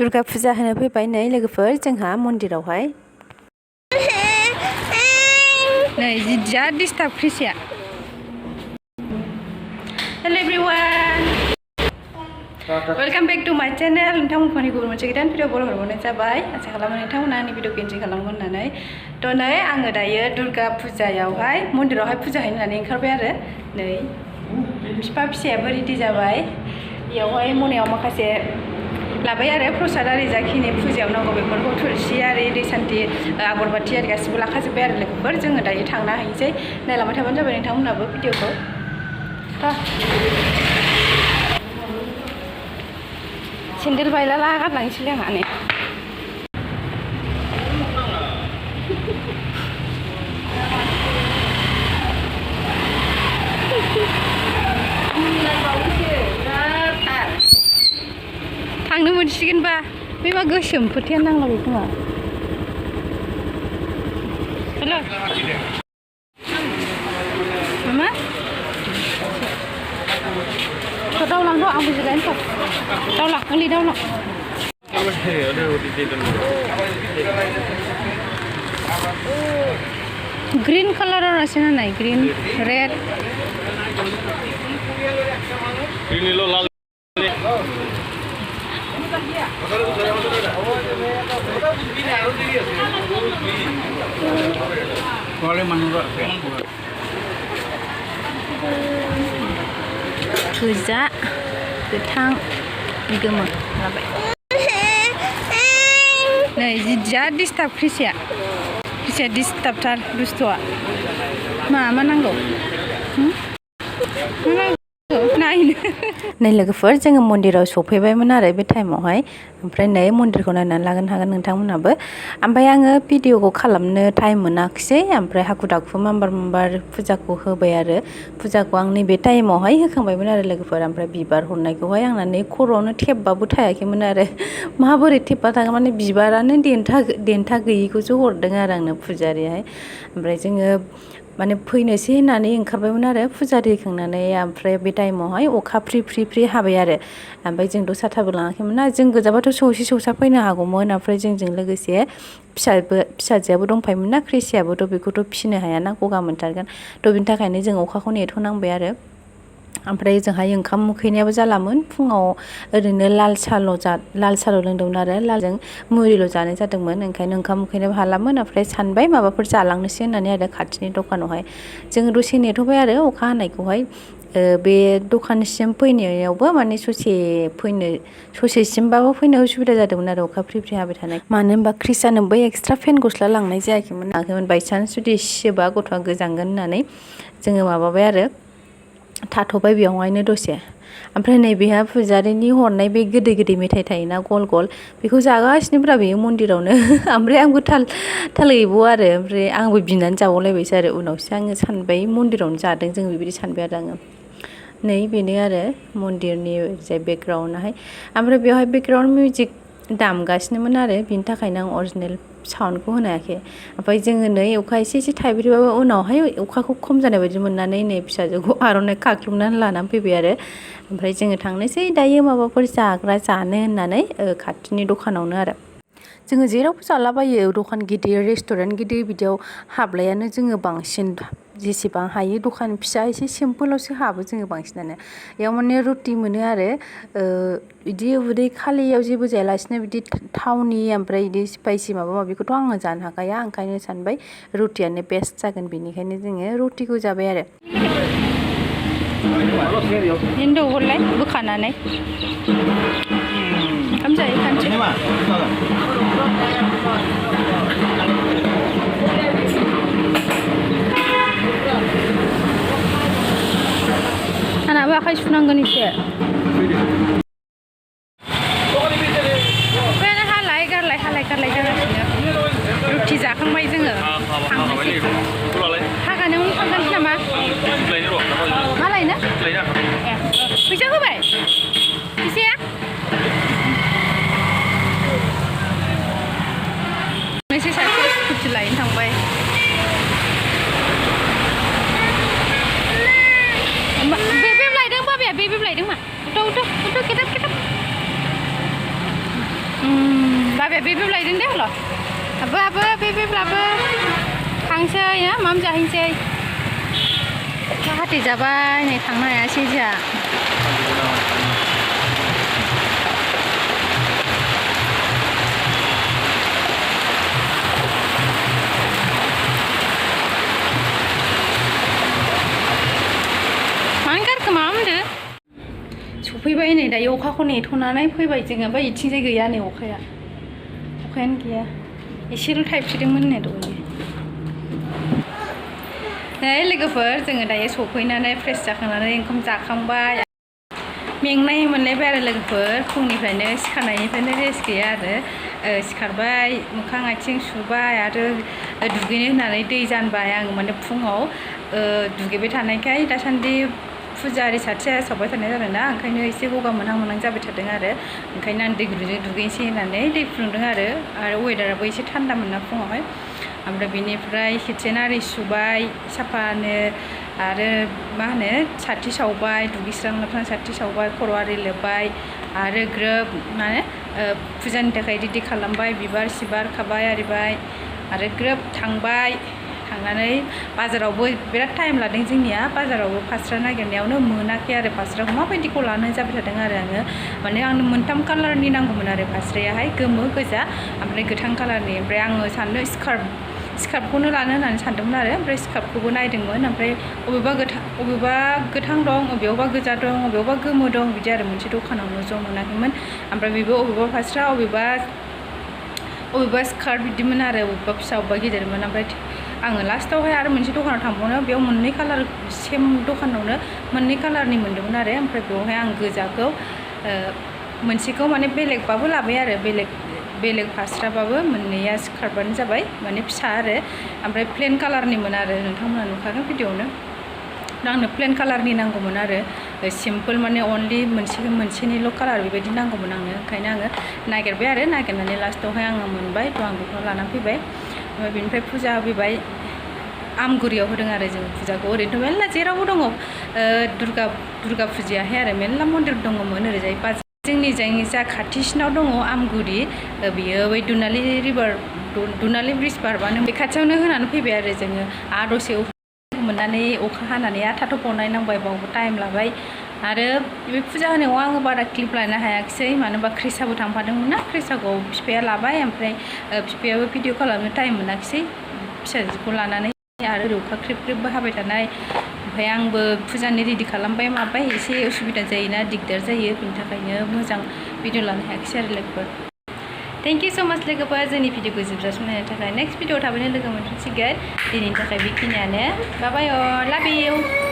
दुर्गा फुजा होनो फैबाय नै लोगोफोर जोंहा मन्दिरावहाय नै जिजा डिस्टार्ब क्रिसिया हेल' एभ्रिवान welcome back to my channel नोंथांमोनखौ गुबुन मोनसे गोदान भिडिअ बर हरबावनाय जाबाय आसा खालामो नोंथांमोना आंनि भिडिअखौ इन्जय खालामगोन होननानै थ' नै आङो दायो दुर्गा फुजायावहाय मन्दिरावहाय फुजा हैनो होननानै ओंखारबाय आरो नै बिफा फिसायाबो रेडि जाबाय बेयावहाय मनायाव माखासे लाबाय आरो प्रसाद आरि जाखिनि फुजायाव नांगौ बेफोरखौ थुलसि आरि दै सान्थि आगरबाथि आरि गासिबो लाखाजोब्बाय आरो लोगोफोर जोङो दायो थांना हैनोसै नायलांबाय थाबानो जाबाय नोंथांमोनाबो भिडिअखौ सेन्देल बायला गारलांसैलै आंहा नै थांनो मोनसिगोनबा बे मा गोसोम फोथायानो नांलाबाय खोमा हेल' मामा दावलांथ' आं बुजिलायनोथ' दावलां ओंलि दावलां ग्रीन कालाराव আছে না নাই গ্रीन रेड गोजा गोथां गोमो लाबाय नै जिजा डिस्टार्ब क्रिसिया डिस्टार्बथार दुस्थ'आ मा नांगौ नै लोगोफोर जोङो मन्दिराव सफैबायमोन आरो बे टाइमावहाय ओमफ्राय नै मन्दिरखौ नायनानै लागोन हागोन नोंथांमोनाबो ओमफ्राय आङो भिडिअखौ खालामनो टाइम मोनाखिसै ओमफ्राय हाखु दाखु माम्बार फुजाखौ होबाय आरो फुजाखौ आं नैबे टाइमावहाय होखांबायमोन आरो लोगोफोर ओमफ्राय बिबार हरनायखौहाय आंना नै खर'आवनो थेबबाबो थायाखैमोन आरो माबोरै थेबबा थागोन माने बिबारानो देन्था गैयिखौसो हरदों आरो आंनो फुजारियाहाय ओमफ्राय जोङो माने फैनोसै होननानै ओंखारबायमोन आरो फुजा दैखांनानै ओमफ्राय बे टाइमावहाय अखा फ्रि हाबाय आरो ओमफ्राय जोंथ' साथाबो लाङाखैमोन ना जों गोजाबाथ' सौसा फैनो हागौमोन ओमफ्राय जोंजों लोगोसे फिसाजोआबो दंफायोमोन ना क्रिसियाबोथ' बेखौथ' फिसिनो हायाना गगा मोनथारगोन थ' बिनि थाखायनो जों अखाखौ नेथ'नांबाय आरो ओमफ्राय जोंहाय ओंखाम उखैनायाबो जालामोन फुङाव ओरैनो लाल साल' लोंदोंमोन आरो लालजों मुरिल' जानाय जादोंमोन ओंखायनो ओंखाम उखैनोबो हालामोन ओमफ्राय सानबाय माबाफोर जालांनोसै होननानै आरो खाथिनि दखानावहाय जों दसे नेथ'बाय आरो अखा हानायखौहाय बे दखानसिम फैनायावबो माने ससेसिमबाबो फैनो उसुबिदा जादोंमोन आरो अखा फ्रि हाबाय थानाय मानो होनबा क्रिसानो बै एक्सट्रा फेन गस्ला लांनाय जायाखैमोन बायसान्स जुदि सियोबा गथ'आ गोजांगोन होननानै जोङो माबाबाय आरो थाथ'बाय बेयावहायनो दसे ओमफ्राय नैबेहा फुजारिनि हरनाय बे गोदै मेथाइ थायोना गल बेखौ जागासिनोब्रा बेयो मन्दिरावनो ओमफ्राय आंबो थाल गैबावा आरो ओमफ्राय आंबो बिनानै जाबावलायबायसो आरो उनावसो आङो सानबाय मन्दिरावनो जादों जों बेबायदि सानबाय आरो आङो नै बेनो आरो मन्दिरनि जे बेकग्राउन्डआहाय ओमफ्राय बेवहाय बेकग्राउन्ड मिउजिक दामगासिनोमोन आरो बिनि थाखायनो आं अरिजिनेल साउन्डखौ होनो हायाखै ओमफ्राय जोङो नै अखा एसे थाइब्रैबाबो उनावहाय अखाखौ खम जानाय बायदि मोननानै नै फिसाजोखौ आर'नाइ खाख्लुमनानै लानानै फैबाय आरो ओमफ्राय जोङो थांनोसै दायो माबाफोर जाग्रा जानो होननानै खाथिनि दखानावनो आरो जोङो जेरावबो जालाबायो दखान गिदिर रेस्टुरेन्ट गिदिर बिदियाव हाबलायानो जोङो बांसिन जेसेबां हायो दखान फिसा एसे सिम्पोलावसो हाबो जोङो बांसिनानो बेयाव माने रुटि मोनो आरो बिदि उदै खालियाव जेबो जायालासिनो बिदि थावनि ओमफ्राय बिदि स्पाइसि माबा माबिखौथ' आङो जानो हाखाया ओंखायनो सानबाय रुटियानो बेस्ट जागोन बेनिखायनो जोङो रुटिखौ जाबाय आरो हिन्दु हरलाय बोखानानै ओंखाम जायो खानसे आंनाबो आखाइ सुनांगोन एसे हालाय जागासिनो रुटि जाखांबाय जोङो थांनोसै हागानायावनो थांगानोसै नामा मा लायनो फैसा होबाय फैसाया एसे सासे स्कुटि लायनो थांबाय बेबी लायदों मा उथ' गेदार हाबाया बे लायदों दे हल' आबो बेब्लाबो थांसै ना माम जाहैनोसै हाथै जाबाय नै थांनो हायासै जोंहा मानो गारखो मा मोनदो सफैबाय नै दायो अखाखौ नेथ'नानै फैबाय जोङो ओमफ्राय इथिंजाय गैया नै अखायानो गैया एसेल' थाइफ्रिदोंमोन नै दहाय नै लोगोफोर जोङो दायो सफैनानै फ्रेस जाखांनानै ओंखाम जाखांबाय मेंनाय मोनलायबाय आरो लोगोफोर फुंनिफ्रायनो सिखारनायनिफ्रायनो रेस्ट गैया आरो सिखारबाय मोखां आथिं सुबाय आरो दुगैनो होननानै दै जानबाय आङो माने फुङाव दुगैबाय थानायखाय दासान्दि फुजा आरि साथि सावबाय थानाय जादों ना ओंखायनो एसे गगा मोनहां जाबाय थादों आरो ओंखायनो आं दै गुदुंजों दुगैनोसै होननानै दै फुदुंदों आरो वेदाराबो एसे थान्दामोन ना फुङावहाय ओमफ्राय बिनिफ्राय किटचेन आरि सुबाय साफानो आरो मा होनो साथि सावबाय दुगैस्रां लोबस्रां साथि सावबाय खर' आरि लोबबाय आरो ग्रोब माने फुजानि थाखाय रेडि खालामबाय बिबार सिबार खाबाय आरिबाय आरो ग्रोब थांबाय थांनानै बाजारावबो बिराद टाइम लादों जोंनिया बाजारावबो फास्रा नागिरनायावनो मोनाखै आरो फास्राखौ माबायदिखौ लानो जाबाय थादों आरो आङो माने आंनो मोनथाम कालारनि नांगौमोन आरो फास्रायाहाय गोमो गोजा ओमफ्राय गोथां कालारनि ओमफ्राय आङो सानदों स्कार्फखौनो लानो होननानै सानदोंमोन आरो ओमफ्राय स्कार्फखौबो नायदोंमोन ओमफ्राय अबेबा गोथां दं अबेयावबा गोजा दं अबेयावबा गोमो दं बिदि आरो मोनसे दखानावनो ज' मोनाखैमोन ओमफ्राय बेबो अबेबा फास्रा अबेबा स्कार्फ बिदिमोन आरो अबेबा फिसा अबेबा गिदिरमोन ओमफ्राय आङो लास्टावहाय आरो मोनसे दखानाव थांबावनो बेयाव मोननै कालार सेम दखानावनो मोननै कालारनि मोन्दोंमोन आरो ओमफ्राय बेवहाय आं गोजाखौ मोनसेखौ माने बेलेगबाबो लाबाय आरो बेलेग फास्राबाबो मोननैया स्कार्फआनो जाबाय माने फिसा आरो ओमफ्राय प्लेन कालारनिमोन आरो नोंथांमोना नुखागोन भिडिअआवनो आंनो प्लेन कालारनि नांगौमोन आरो सिम्पोल माने अनलि मोनसेनिल' कालार बेबायदि नांगौमोन आंनो ओंखायनो आङो नागिरबाय आरो नागिरनानै लास्टावहाय आङो मोनबाय थ' आं बेखौ लानानै फैबाय ओमफ्राय बेनिफ्राय फुजा होफैबाय आमगुरियाव होदों आरो जों फुजाखौ ओरैनोथ' मेरला जेरावबो दङ दुर्गा फुजायाहाय आरो मेरला मन्दिर दङमोन ओरैजाय बाजार जोंनिजों जा खाथिसिनाव दङ आमगुरि बियो बै दुनालि ब्रिज बारबानो बे खाथियावनो होनानै फैबाय आरो जोङो दसे मोननानै अखा हानानै थाथ'बावनाय नांबाय बावबो टाइम लाबाय आरो बे फुजा होनायाव आङो बारा क्लिप लानो हायाखिसै मानो होनबा क्रिसाबो थांफादोंमोन ना क्रिसाखौ बिफाया लाबाय ओमफ्राय बिफायाबो भिडिअ खालामनो टाइम मोनाखिसै फिसाजोखौ लानानै आरो अखा ख्रिब ख्रिबबो हाबाय थानाय ओमफ्राय आंबो फुजानि रेडि खालामबाय माबाय एसे उसुबिदा जायोना दिगदार जायो बिनि थाखायनो मोजां भिडिअ लानो हायाखिसै आरो लोगोफोर थेंक इउ स' माच लोगोफोर जोंनि भिडिअखौ जोबजासिम नायनो थाखाय नेक्स्ट भिडिअआव थाबैनो लोगो मोनफिनसिगोन दिनैनि थाखाय बेखिनियानो बाय बाय लाभ इउ